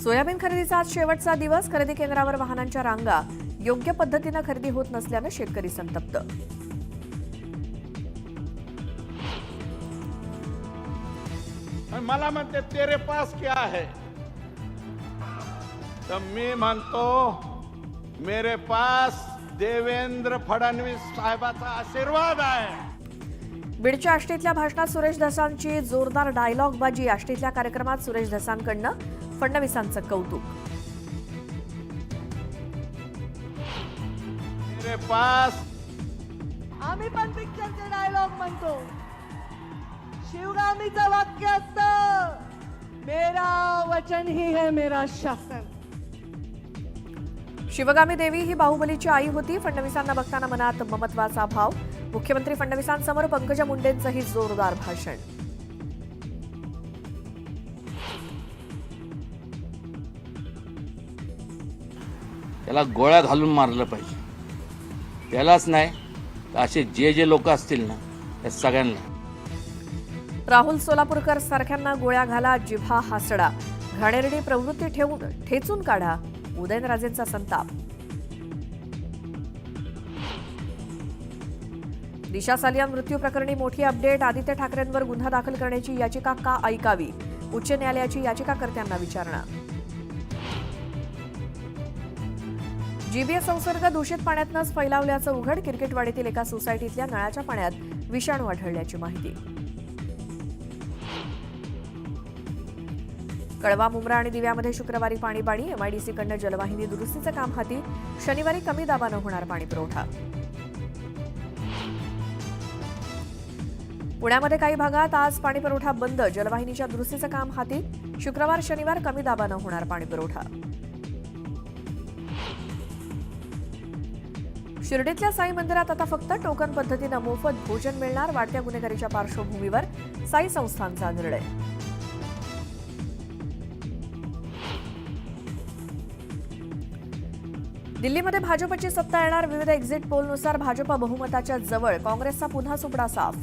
Soybean खरेदीचा आज शेवटचा दिवस. खरेदी केंद्रावर वाहनांच्या रांगा. योग्य पद्धतीने खरेदी होत नसल्याने शेतकरी संतप्त. मला म्हणते तेरे पास क्या है, तर मी म्हणतो मेरे पास देवेंद्र फडणवीस साहेबाचा आशीर्वाद आहे. बीडच्या आष्टीतल्या भाषणात सुरेश धसांची जोरदार डायलॉगबाजी. आष्टीतल्या कार्यक्रमात सुरेश धसांकडनं फडणवीसांचं कौतुक. मेरे पास आम्ही पण पिक्चरचे डायलॉग म्हणतो. शिवगामीचं वाक्य असतं, मेरा वचन ही है मेरा शासन. शिवगामी देवी ही बाहुबलीची आई होती. फडणवीसांना बघताना मनात ममत्वाचा भाव. मुख्यमंत्री फडणवीसांसमोर पंकजा मुंडेंचंही जोरदार भाषण. त्याला गोळ्या घालून मारलं पाहिजे. त्यालाच नाही तर असे जे लोक असतील ना त्या सगळ्यांना. राहुल सोलापूरकर सारख्यांना गोळ्या घाला, जिव्हा हासडा. घाणेरडी प्रवृत्ती ठेचून काढा. उदयनराजेंचा संताप. दिशा सालिया मृत्यू प्रकरणी मोठी अपडेट. आदित्य ठाकरेंवर गुन्हा दाखल करण्याची याचिका का ऐकावी? उच्च न्यायालयाची याचिकाकर्त्यांना विचारणा. जीबीए संसर्ग दूषित पाण्यातूनच फैलावल्याचं उघड. क्रिकेटवाडीतील एका सोसायटीतल्या नळाच्या पाण्यात विषाणू आढळल्याची माहिती. कळवा, मुंब्रा आणि दिव्यामध्ये शुक्रवारी पाणी. एमआयडीसीकडनं जलवाहिनी दुरुस्तीचं काम हाती. शनिवारी कमी दाबानं होणार पाणी पुरवठा. पुण्यामध्ये काही भागात आज पाणी पुरवठा बंद. जलवाहिनीच्या दुरुस्तीचं काम हाती. शुक्रवार शनिवार कमी दाबानं होणार पाणी पुरवठा. शिर्डीतल्या साई मंदिरात आता फक्त टोकन पद्धतीनं मोफत भोजन मिळणार. वाढत्या गुन्हेगारीच्या पार्श्वभूमीवर साई संस्थांचा निर्णय. दिल्लीमध्ये भाजपची सत्ता येणार. विविध एक्झिट पोलनुसार भाजप बहुमताच्या जवळ. काँग्रेसचा पुन्हा सुपडा साफ.